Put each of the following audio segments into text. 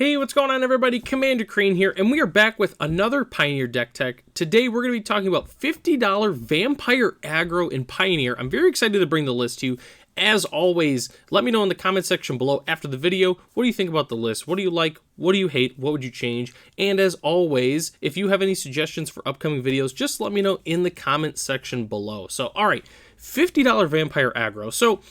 Hey, what's going on everybody? Commander Crane here, and we are back with another Pioneer deck tech. Today we're going to be talking about $50 Vampire Aggro in Pioneer. I'm very excited to bring the list to you. As always, let me know in the comment section below after the video, what do you think about the list? What do you like? What do you hate? What would you change? And as always, if you have any suggestions for upcoming videos, just let me know in the comment section below. So, alright, $50 Vampire Aggro. So,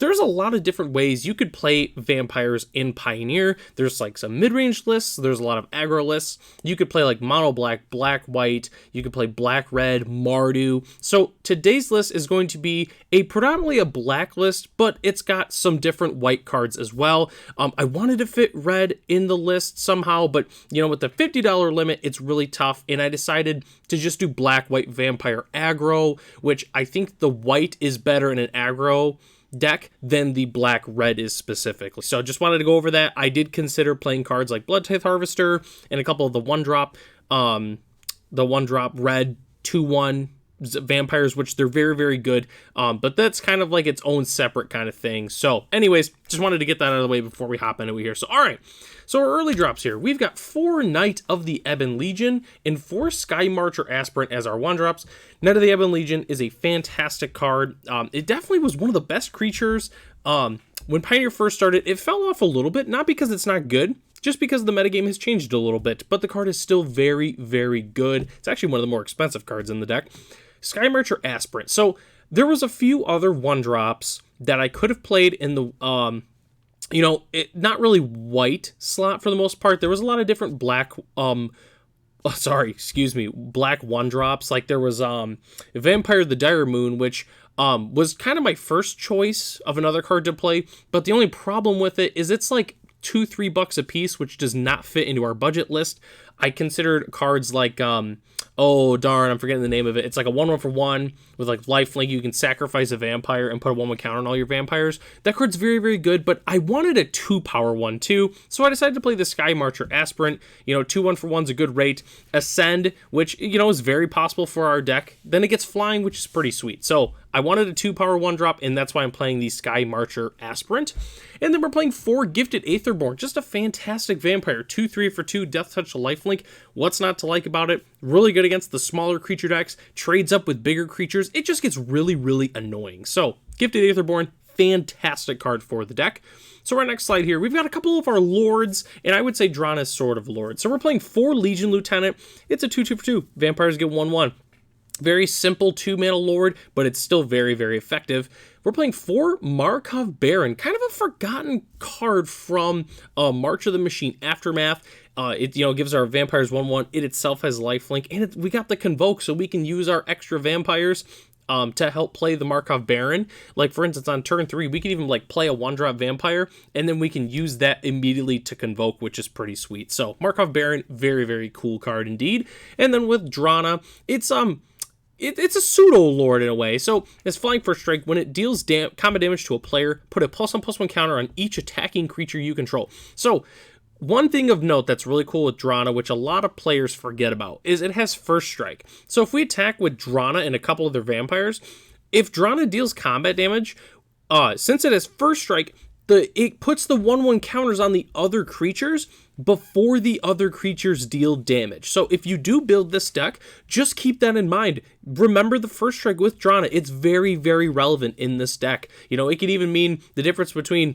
there's a lot of different ways you could play vampires in Pioneer. There's like some mid-range lists. There's a lot of aggro lists. You could play like mono black, black white. You could play black red, Mardu. So today's list is going to be predominantly a black list, but it's got some different white cards as well. I wanted to fit red in the list somehow, but you know, with the $50 limit, it's really tough. And I decided to just do black white vampire aggro, which I think the white is better in an aggro deck than the black red is specifically. So just wanted to go over that. I did consider playing cards like Bloodtithe Harvester and a couple of the one drop red 2/1 vampires, which they're very, very good. But that's kind of like its own separate kind of thing. So anyways, just wanted to get that out of the way before we hop into it here. So all right. So our early drops here, we've got 4 Knight of the Ebon Legion and 4 Sky Marcher Aspirant as our one drops. Knight of the Ebon Legion is a fantastic card. It definitely was one of the best creatures. When Pioneer first started, it fell off a little bit, not because it's not good, just because the metagame has changed a little bit, but the card is still very, very good. It's actually one of the more expensive cards in the deck. Sky Marcher Aspirant. So there was a few other one drops that I could have played in the not really white slot for the most part. There was a lot of different black black one drops. Like there was Vampire the Dire Moon, which was kind of my first choice of another card to play, but the only problem with it is it's like $2-3 a piece, which does not fit into our budget list. I considered cards like oh darn, I'm forgetting the name of it. It's like a 1/1 for 1 with like lifelink. You can sacrifice a vampire and put a 1/1 counter on all your vampires. That card's very, very good, but I wanted a 2-power one too, so I decided to play the Sky Marcher Aspirant. 2/1 for 1's a good rate. Ascend, which is very possible for our deck. Then it gets flying, which is pretty sweet. So I wanted a 2-power one drop, and that's why I'm playing the Sky Marcher Aspirant. And then we're playing 4 Gifted Aetherborn, just a fantastic vampire. 2/3 for 2, Death Touch to lifelink. What's not to like about it? Really good against the smaller creature decks, trades up with bigger creatures. It just gets really, really annoying. So Gifted Aetherborn, fantastic card for the deck. So our next slide here, we've got a couple of our lords, and I would say Drana is sort of lord. So we're playing 4 Legion Lieutenant. It's a 2/2 for 2. Vampires get 1/1. Very simple 2-mana lord, but it's still very, very effective. We're playing 4 Markov Baron, kind of a forgotten card from March of the Machine Aftermath. It gives our vampires 1/1. It itself has lifelink, and we got the Convoke, so we can use our extra vampires to help play the Markov Baron. Like for instance, on turn 3, we can even like play a 1-drop vampire, and then we can use that immediately to Convoke, which is pretty sweet. So Markov Baron, very, very cool card indeed. And then with Drana, it's a pseudo-lord in a way. So it's flying first strike. When it deals combat damage to a player, put a +1/+1 counter on each attacking creature you control. So one thing of note that's really cool with Drana, which a lot of players forget about, is it has first strike. So if we attack with Drana and a couple of their vampires, if Drana deals combat damage, since it has first strike, it puts the 1/1 counters on the other creatures before the other creatures deal damage. So if you do build this deck, just keep that in mind. Remember the first strike with Drana. It's very, very relevant in this deck. It could even mean the difference between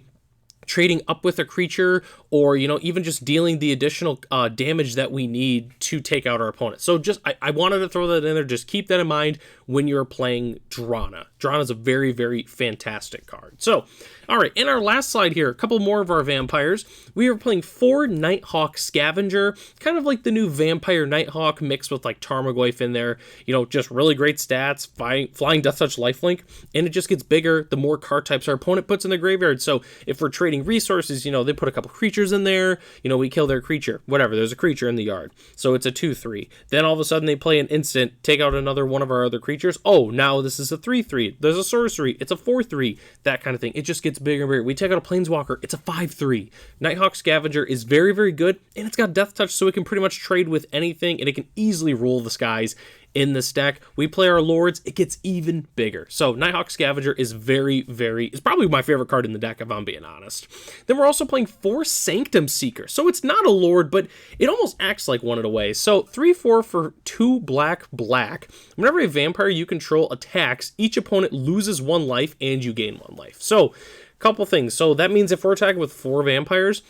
trading up with a creature or, even just dealing the additional damage that we need to take out our opponent. So I wanted to throw that in there. Just keep that in mind when you're playing Drana. Drana is a very, very fantastic card. So, all right, in our last slide here, a couple more of our vampires. We are playing 4 Nighthawk Scavenger, kind of like the new Vampire Nighthawk mixed with like Tarmogoyf in there. Just really great stats, flying Death Touch lifelink, and it just gets bigger the more card types our opponent puts in the graveyard. So if we're trading resources, they put a couple creatures in there, we kill their creature, whatever, there's a creature in the yard. So it's a 2/3. Then all of a sudden they play an instant, take out another one of our other creatures. Oh, now this is a 3/3. There's a sorcery, it's a 4/3, that kind of thing. It just gets bigger and bigger. We take out a Planeswalker, it's a 5/3. Nighthawk Scavenger is very, very good, and it's got Death Touch, so it can pretty much trade with anything, and it can easily rule the skies. in this deck. We play our Lords, it gets even bigger. So Nighthawk Scavenger is is probably my favorite card in the deck, if I'm being honest. Then we're also playing 4 Sanctum Seeker. So it's not a Lord, but it almost acts like one in a way. So 3/4 for 2 black. Whenever a vampire you control attacks, each opponent loses 1 life and you gain 1 life. So couple things. So that means if we're attacking with 4 vampires,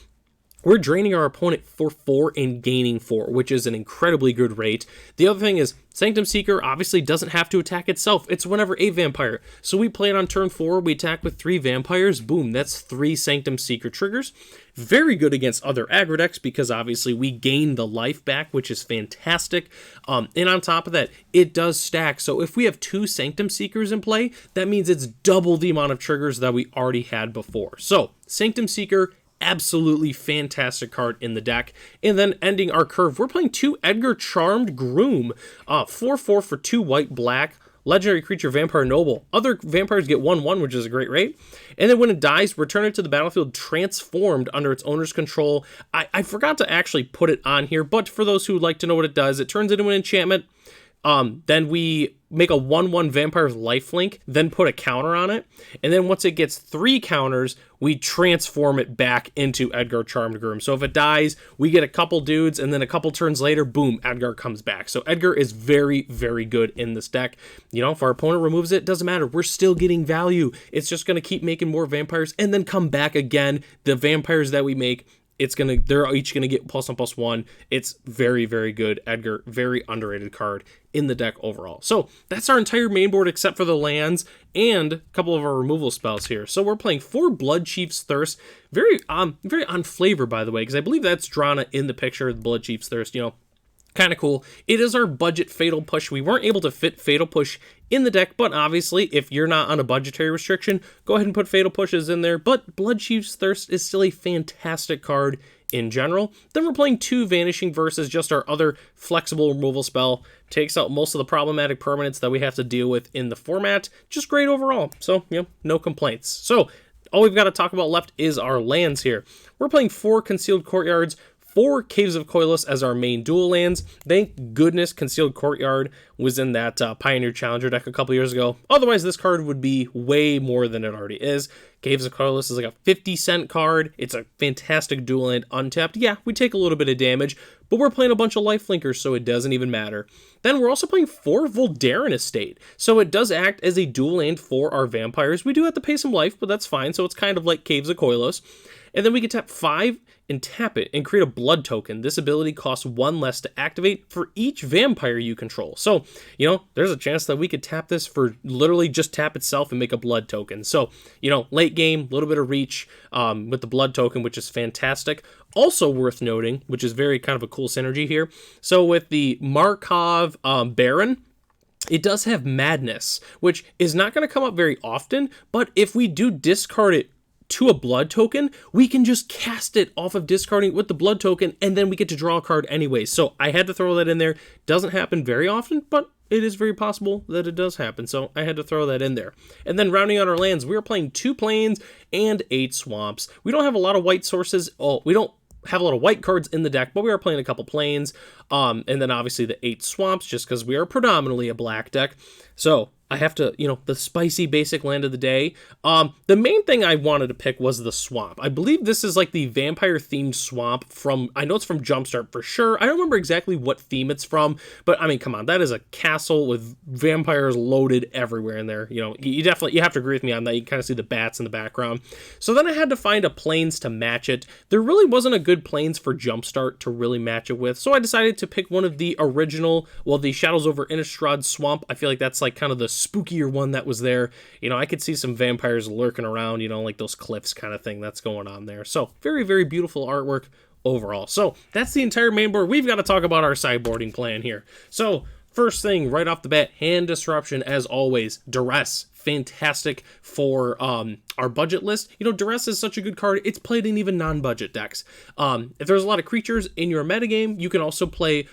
we're draining our opponent for 4 and gaining 4, which is an incredibly good rate. The other thing is, Sanctum Seeker obviously doesn't have to attack itself. It's whenever a vampire. So we play it on turn 4, we attack with 3 vampires, boom, that's 3 Sanctum Seeker triggers. Very good against other aggro decks because obviously we gain the life back, which is fantastic. And on top of that, it does stack. So if we have 2 Sanctum Seekers in play, that means it's double the amount of triggers that we already had before. So Sanctum Seeker, absolutely fantastic card in the deck. And then ending our curve, we're playing 2 Edgar Charmed Groom, 4/4 for 2 white-black, legendary creature Vampire Noble. Other vampires get 1/1, which is a great rate. And then when it dies, return it to the battlefield transformed under its owner's control. I forgot to actually put it on here, but for those who would like to know what it does, it turns into an enchantment. Then we make a 1/1 vampire's lifelink, then put a counter on it. And then once it gets 3 counters, we transform it back into Edgar Charmed Groom. So if it dies, we get a couple dudes, and then a couple turns later, boom, Edgar comes back. So Edgar is very, very good in this deck. You know, if our opponent removes it, doesn't matter. We're still getting value. It's just going to keep making more vampires and then come back again. The vampires that we make, they're each gonna get +1/+1. It's very, very good. Edgar, very underrated card in the deck overall. So that's our entire main board except for the lands and a couple of our removal spells here. So we're playing 4 Blood Chief's Thirst. Very on flavor, by the way, because I believe that's Drana in the picture of the Blood Chief's Thirst. You know, kind of cool. It is our budget Fatal Push. We weren't able to fit Fatal Push in the deck, but obviously, if you're not on a budgetary restriction, go ahead and put Fatal Pushes in there. But Blood Chief's Thirst is still a fantastic card in general. Then we're playing 2 Vanishing versus just our other flexible removal spell. Takes out most of the problematic permanents that we have to deal with in the format. Just great overall. So, you know, no complaints. So, all we've got to talk about left is our lands here. We're playing 4 Concealed Courtyards, 4 Caves of Koilos as our main dual lands. Thank goodness Concealed Courtyard was in that Pioneer Challenger deck a couple years ago. Otherwise, this card would be way more than it already is. Caves of Koilos is like a 50-cent card. It's a fantastic dual land untapped. Yeah, we take a little bit of damage, but we're playing a bunch of lifelinkers, so it doesn't even matter. Then we're also playing 4 Voldaren Estate, so it does act as a dual land for our vampires. We do have to pay some life, but that's fine, so it's kind of like Caves of Koilos. And then we can tap 5 and tap it and create a blood token. This ability costs 1 less to activate for each vampire you control. So, you know, there's a chance that we could tap this for literally just tap itself and make a blood token. So, you know, late game, a little bit of reach with the blood token, which is fantastic. Also worth noting, which is very kind of a cool synergy here. So with the Markov Baron, it does have Madness, which is not going to come up very often, but if we do discard it to a blood token, we can just cast it off of discarding with the blood token, and then we get to draw a card anyway. So I had to throw that in there. Doesn't happen very often, but it is very possible that it does happen, so I had to throw that in there. And then rounding out our lands, we are playing 2 plains and 8 swamps. We don't have a lot of white sources. We don't have a lot of white cards in the deck, but we are playing a couple plains, and then obviously the 8 swamps, just because we are predominantly a black deck. So I have to, you know, the spicy basic land of the day. The main thing I wanted to pick was the swamp. I believe this is like the vampire themed swamp from, I know it's from Jumpstart for sure. I don't remember exactly what theme it's from, but I mean, come on, that is a castle with vampires loaded everywhere in there. You know, you have to agree with me on that. You can kind of see the bats in the background. So then I had to find a plains to match it. There really wasn't a good plains for Jumpstart to really match it with. So I decided to pick one of the original, well, the Shadows over Innistrad swamp. I feel like that's like kind of the spookier one that was there. You know, I could see some vampires lurking around, you know, like those cliffs kind of thing that's going on there. So very, very beautiful artwork overall. So that's the entire main board. We've got to talk about our sideboarding plan here. So first thing right off the bat, hand disruption as always. Duress, fantastic for our budget list. You know, Duress is such a good card. It's played in even non-budget decks. If there's a lot of creatures in your metagame, you can also play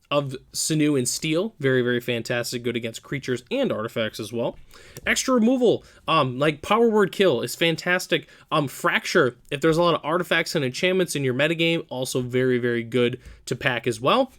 of Sinew and Steel. Very, very fantastic. Good against creatures and artifacts as well. Extra removal, like Power Word Kill is fantastic. Fracture, if there's a lot of artifacts and enchantments in your metagame, also very, very good to pack as well.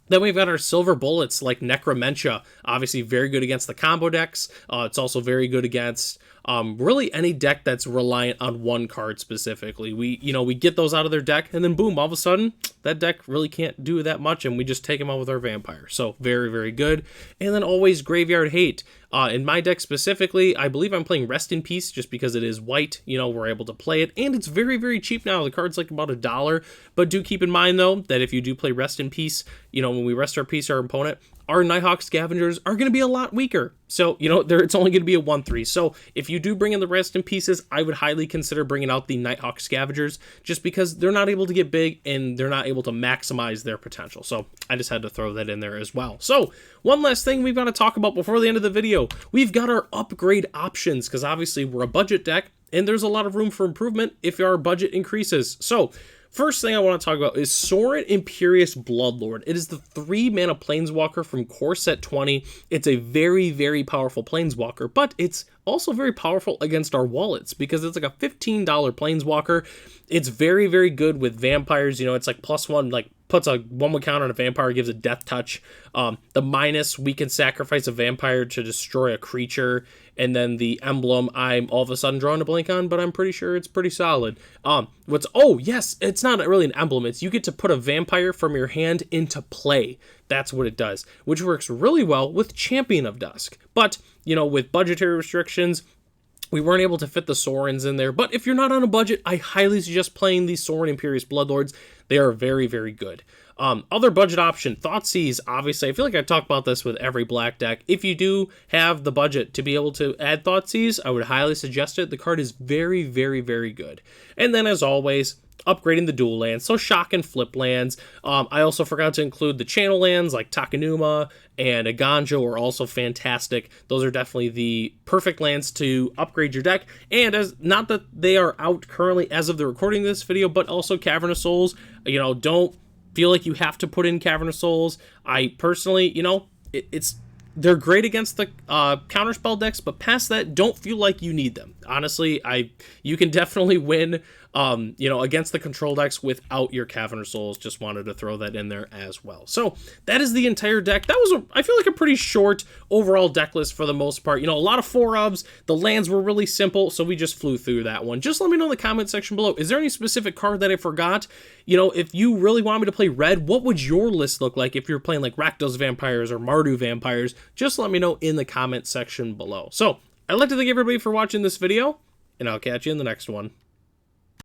Then we've got our silver bullets like Necromentia, obviously very good against the combo decks. It's also very good against really any deck that's reliant on one card specifically. We get those out of their deck, and then boom, all of a sudden that deck really can't do that much, and we just take them out with our vampire. So very, very good. And then always Graveyard Hate. In my deck specifically, I believe I'm playing Rest in Peace just because it is white. We're able to play it, and it's very, very cheap now. The card's like about $1, but do keep in mind though that if you do play Rest in Peace, when we rest our peace, our opponent, our Nighthawk Scavengers are going to be a lot weaker. So, it's only going to be a 1/3. So, if you do bring in the Rest in Pieces, I would highly consider bringing out the Nighthawk Scavengers just because they're not able to get big and they're not able to maximize their potential. So, I just had to throw that in there as well. So, one last thing we've got to talk about before the end of the video. We've got our upgrade options because obviously we're a budget deck and there's a lot of room for improvement if our budget increases. So, first thing I want to talk about is Sorin Imperious Bloodlord. It is the 3-mana Planeswalker from Core Set 20. It's a very, very powerful Planeswalker, but it's also very powerful against our wallets because it's like a $15 Planeswalker. It's very, very good with vampires. It's like +1, like puts a 1/1 counter on a vampire, gives a death touch. The minus, we can sacrifice a vampire to destroy a creature. And then the emblem, I'm all of a sudden drawing a blank on, but I'm pretty sure it's pretty solid. Yes, it's not really an emblem. It's you get to put a vampire from your hand into play. That's what it does, which works really well with Champion of Dusk. But, with budgetary restrictions, we weren't able to fit the Sorins in there. But if you're not on a budget, I highly suggest playing these Sorin Imperious Bloodlords. They are very, very good. Other budget option, Thoughtseize. Obviously, I feel like I talk about this with every black deck. If you do have the budget to be able to add Thoughtseize, I would highly suggest it. The card is very, very, very good. And then, as always, upgrading the dual lands, so shock and flip lands. I also forgot to include the channel lands like Takenuma and Aganjo are also fantastic. Those are definitely the perfect lands to upgrade your deck. And as not that they are out currently as of the recording of this video, but also Cavern of Souls. Don't feel like you have to put in Cavern of Souls. I personally, they're great against the counterspell decks, but past that, don't feel like you need them. Honestly, you can definitely win, against the control decks without your Cavern of Souls. Just wanted to throw that in there as well. So that is the entire deck. That was, I feel like, a pretty short overall deck list for the most part. A lot of 4-ofs. The lands were really simple, so we just flew through that one. Just let me know in the comment section below. Is there any specific card that I forgot? If you really want me to play red, what would your list look like if you're playing like Rakdos Vampires or Mardu Vampires? Just let me know in the comment section below. So I'd like to thank everybody for watching this video, and I'll catch you in the next one.